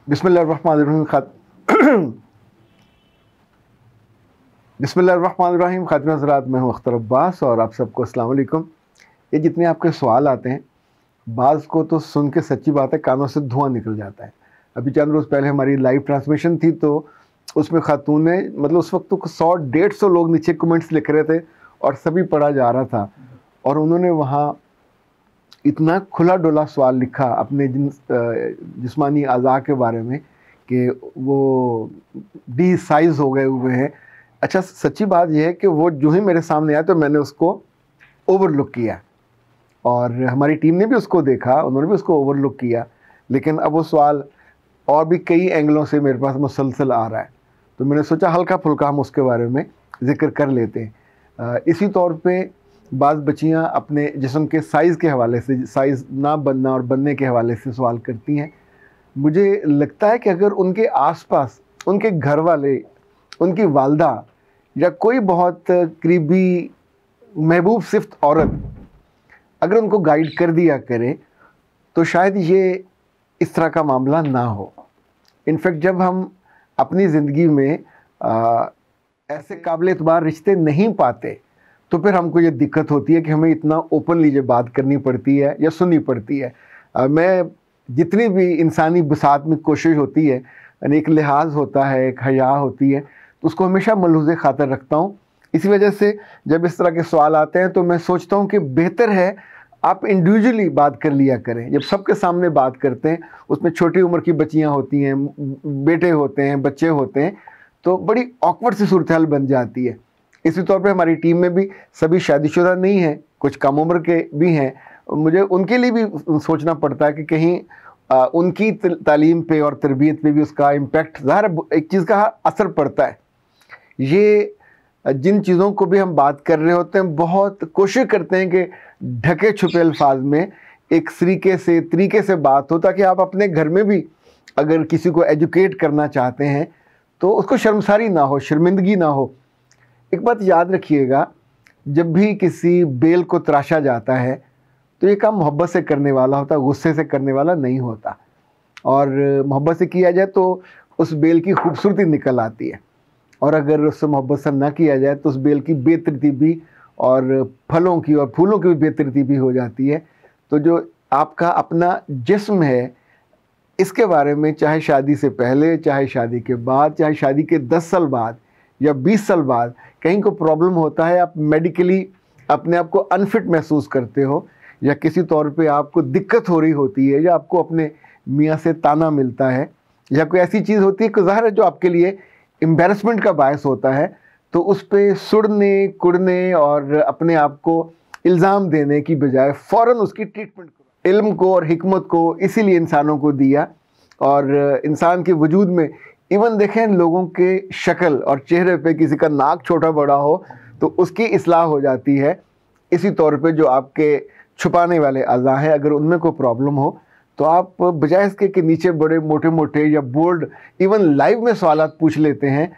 बिस्मिल्लाहिर्रहमानिर्रहीम बिस्मिल्लाहिर्रहमानिर्रहीम खातिन हज़रात, मैं हूँ अख्तर अब्बास और आप सबको अस्सलाम वालेकुम। ये जितने आपके सवाल आते हैं, बाज़ को तो सुन के सच्ची बात है कानों से धुआं निकल जाता है। अभी चंद रोज़ पहले हमारी लाइव ट्रांसमिशन थी तो उसमें खातून ने मतलब उस वक्त तो 100-150 लोग नीचे कमेंट्स लिख रहे थे और सभी पढ़ा जा रहा था और उन्होंने वहाँ इतना खुला डुला सवाल लिखा अपने जिस्मानी अज़ा के बारे में कि वो डी साइज़ हो गए हुए हैं। अच्छा, सच्ची बात यह है कि वो जो ही मेरे सामने आया तो मैंने उसको ओवरलुक किया और हमारी टीम ने भी उसको देखा, उन्होंने भी उसको ओवरलुक किया, लेकिन अब वो सवाल और भी कई एंगलों से मेरे पास मुसलसल आ रहा है तो मैंने सोचा हल्का फुल्का हम उसके बारे में ज़िक्र कर लेते हैं। इसी तौर पे बाज़ बच्चियाँ अपने जिस्म के साइज़ के हवाले से, साइज़ ना बनना और बनने के हवाले से सवाल करती हैं। मुझे लगता है कि अगर उनके आसपास उनके घर वाले, उनकी वालदा या कोई बहुत करीबी महबूब सिफ्त औरत अगर उनको गाइड कर दिया करे तो शायद ये इस तरह का मामला ना हो। इनफैक्ट जब हम अपनी ज़िंदगी में ऐसे काबिल एतबार रिश्ते नहीं पाते तो फिर हमको ये दिक्कत होती है कि हमें इतना ओपनली जो बात करनी पड़ती है या सुननी पड़ती है। मैं जितनी भी इंसानी बसात में कोशिश होती है, यानी एक लिहाज होता है, एक हया होती है, तो उसको हमेशा मलहूज़े खातर रखता हूँ। इसी वजह से जब इस तरह के सवाल आते हैं तो मैं सोचता हूँ कि बेहतर है आप इंडिविजुअली बात कर लिया करें। जब सबके सामने बात करते हैं, उसमें छोटी उम्र की बच्चियाँ होती हैं, बेटे होते हैं, बच्चे होते हैं, तो बड़ी ऑकवर्ड सी सूरत हाल बन जाती है। इसी तौर पे हमारी टीम में भी सभी शादीशुदा नहीं हैं, कुछ कम उम्र के भी हैं। मुझे उनके लिए भी सोचना पड़ता है कि कहीं उनकी तालीम पे और तरबियत पे भी उसका इम्पेक्ट, ज़ाहिर एक चीज़ का असर पड़ता है। ये जिन चीज़ों को भी हम बात कर रहे होते हैं, बहुत कोशिश करते हैं कि ढके छुपे अल्फाज में एक तरीके से बात हो, ताकि आप अपने घर में भी अगर किसी को एजुकेट करना चाहते हैं तो उसको शर्मसारी ना हो, शर्मिंदगी ना हो। एक बात याद रखिएगा, जब भी किसी बेल को तराशा जाता है तो ये काम मोहब्बत से करने वाला होता है, गुस्से से करने वाला नहीं होता। और मोहब्बत से किया जाए तो उस बेल की खूबसूरती निकल आती है, और अगर उससे मोहब्बत से ना किया जाए तो उस बेल की बेतरतीबी और फलों की और फूलों की भी बेतरतीबी हो जाती है। तो जो आपका अपना जिस्म है, इसके बारे में चाहे शादी से पहले, चाहे शादी के बाद, चाहे शादी के 10 साल बाद या 20 साल बाद कहीं को प्रॉब्लम होता है, आप मेडिकली अपने आप को अनफिट महसूस करते हो या किसी तौर पे आपको दिक्कत हो रही होती है या आपको अपने मियाँ से ताना मिलता है या कोई ऐसी चीज़ होती है कि ज़ाहिर है जो आपके लिए एम्बैरसमेंट का बायस होता है, तो उस पर सुड़ने कुड़ने और अपने आप को इल्ज़ाम देने की बजाय फ़ौरन उसकी ट्रीटमेंट करो। इल्म को और हिकमत को इसीलिए इंसानों को दिया, और इंसान के वजूद में इवन देखें लोगों के शक्ल और चेहरे पे किसी का नाक छोटा बड़ा हो तो उसकी इस्लाह हो जाती है। इसी तौर पे जो आपके छुपाने वाले अज़ा हैं, अगर उनमें कोई प्रॉब्लम हो तो आप बजाय इसके कि नीचे बड़े मोटे मोटे या बोल्ड इवन लाइव में सवालात पूछ लेते हैं,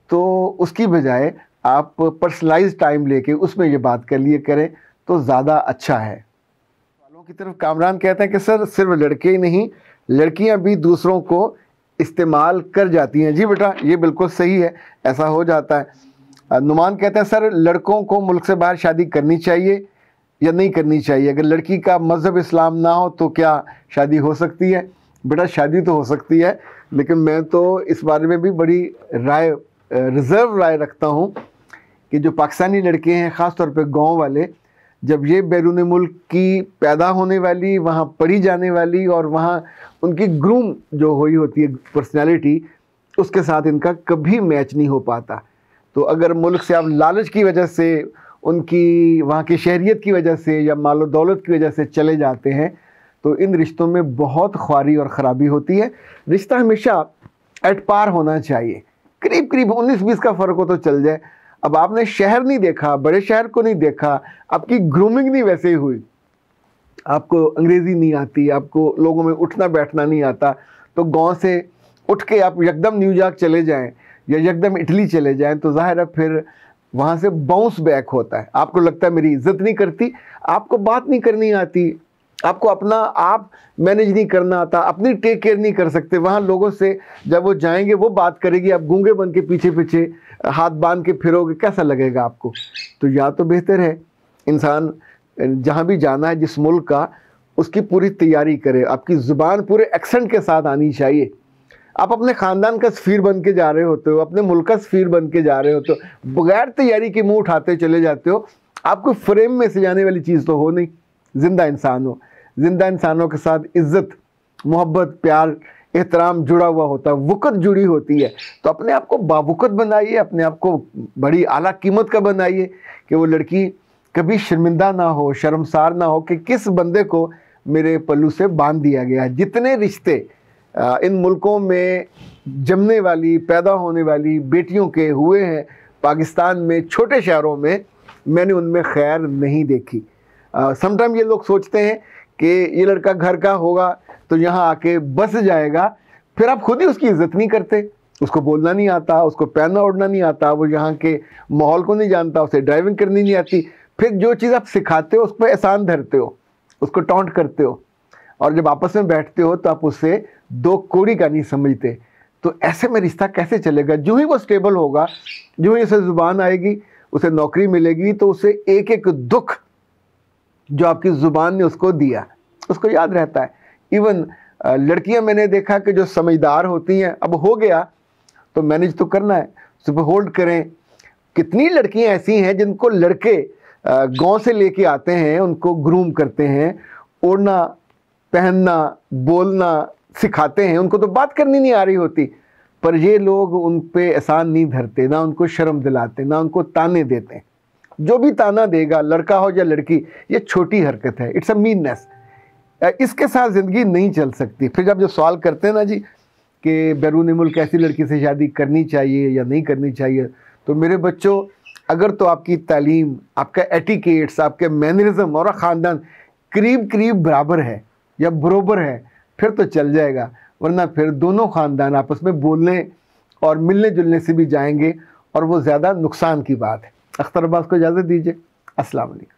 तो उसकी बजाय आप पर्सनलाइज टाइम लेके उसमें ये बात कर लिए करें तो ज़्यादा अच्छा है। सवालों की तरफ कामरान कहते हैं कि सर सिर्फ लड़के ही नहीं, लड़कियां भी दूसरों को इस्तेमाल कर जाती हैं। जी बेटा, ये बिल्कुल सही है, ऐसा हो जाता है। नुमान कहते हैं सर लड़कों को मुल्क से बाहर शादी करनी चाहिए या नहीं करनी चाहिए? अगर लड़की का मज़हब इस्लाम ना हो तो क्या शादी हो सकती है? बेटा, शादी तो हो सकती है, लेकिन मैं तो इस बारे में भी बड़ी रिज़र्व राय रखता हूँ कि जो पाकिस्तानी लड़के हैं, ख़ास तौर पे गांव वाले, जब ये बैरून मुल्क की पैदा होने वाली, वहाँ पढ़ी जाने वाली और वहाँ उनकी ग्रूम जो हुई होती है पर्सनैलिटी, उसके साथ इनका कभी मैच नहीं हो पाता। तो अगर मुल्क से आप लालच की वजह से, उनकी वहाँ की शहरियत की वजह से या मालो दौलत की वजह से चले जाते हैं तो इन रिश्तों में बहुत ख्वारी और ख़राबी होती है। रिश्ता हमेशा एट पार होना चाहिए, करीब करीब 19-20 का फ़र्क हो तो चल जाए। अब आपने शहर नहीं देखा, बड़े शहर को नहीं देखा, आपकी ग्रूमिंग नहीं वैसे ही हुई, आपको अंग्रेज़ी नहीं आती, आपको लोगों में उठना बैठना नहीं आता, तो गांव से उठ के आप यकदम न्यूयॉर्क चले जाएं या यकदम इटली चले जाएं तो ज़ाहिर है फिर वहाँ से बाउंस बैक होता है। आपको लगता है मेरी इज़्ज़त नहीं करती, आपको बात नहीं करनी आती, आपको अपना आप मैनेज नहीं करना आता, अपनी टेक केयर नहीं कर सकते, वहाँ लोगों से जब वो जाएंगे वो बात करेगी, आप गूंगे बन के पीछे पीछे हाथ बांध के फिरोगे, कैसा लगेगा आपको? तो या तो बेहतर है इंसान जहाँ भी जाना है जिस मुल्क का, उसकी पूरी तैयारी करे, आपकी ज़ुबान पूरे एक्सेंट के साथ आनी चाहिए। आप अपने ख़ानदान का सफ़ीर बन के जा रहे होते हो, अपने मुल्क का सफ़ीर बन के जा रहे होते हो, बगैर तैयारी के मुँह उठाते चले जाते हो, आपको फ्रेम में से जाने वाली चीज़ तो हो नहीं। ज़िंदा इंसान हो, ज़िंदा इंसानों के साथ इज़्ज़त, मोहब्बत, प्यार, एहतराम जुड़ा हुआ होता है, वक़्त जुड़ी होती है। तो अपने आप को बावक़्त बनाइए, अपने आप को बड़ी आला कीमत का बनाइए कि वो लड़की कभी शर्मिंदा ना हो, शर्मसार ना हो कि किस बंदे को मेरे पल्लू से बांध दिया गया। जितने रिश्ते इन मुल्कों में जमने वाली, पैदा होने वाली बेटियों के हुए हैं पाकिस्तान में, छोटे शहरों में, मैंने उनमें खैर नहीं देखी। समटाइम ये लोग सोचते हैं कि ये लड़का घर का होगा तो यहाँ आके बस जाएगा, फिर आप खुद ही उसकी इज़्ज़त नहीं करते। उसको बोलना नहीं आता, उसको पहनना ओढ़ना नहीं आता, वो यहाँ के माहौल को नहीं जानता, उसे ड्राइविंग करनी नहीं आती। फिर जो चीज़ आप सिखाते हो उस पर एहसान धरते हो, उसको टॉन्ट करते हो, और जब आपस में बैठते हो तो आप उससे दो कौड़ी का नहीं समझते। तो ऐसे में रिश्ता कैसे चलेगा? जो ही वो स्टेबल होगा, जो ही उसे ज़ुबान आएगी, उसे नौकरी मिलेगी, तो उसे एक एक दुख जो आपकी ज़ुबान ने उसको दिया उसको याद रहता है। इवन लड़कियां मैंने देखा कि जो समझदार होती हैं, अब हो गया तो मैनेज तो करना है, सुबह होल्ड करें। कितनी लड़कियां ऐसी हैं जिनको लड़के गांव से लेके आते हैं, उनको ग्रूम करते हैं, ओढ़ना, पहनना, बोलना सिखाते हैं, उनको तो बात करनी नहीं आ रही होती, पर ये लोग उन पे एहसान नहीं धरते, ना उनको शर्म दिलाते, ना उनको ताने देते। जो भी ताना देगा, लड़का हो या लड़की, ये छोटी हरकत है, इट्स अ मीननेस। इसके साथ ज़िंदगी नहीं चल सकती। फिर जब जो सवाल करते हैं ना जी कि बैरून मुल्क ऐसी लड़की से शादी करनी चाहिए या नहीं करनी चाहिए, तो मेरे बच्चों, अगर तो आपकी तालीम, आपका एटिकेट्स, आपके मैनरिज्म और ख़ानदान करीब करीब बराबर है या बरोबर है, फिर तो चल जाएगा, वरना फिर दोनों ख़ानदान आपस में बोलने और मिलने जुलने से भी जाएंगे, और वो ज़्यादा नुकसान की बात है। अख्तर अब्बास को इजाज़त दीजिए। अस्सलाम वालेकुम।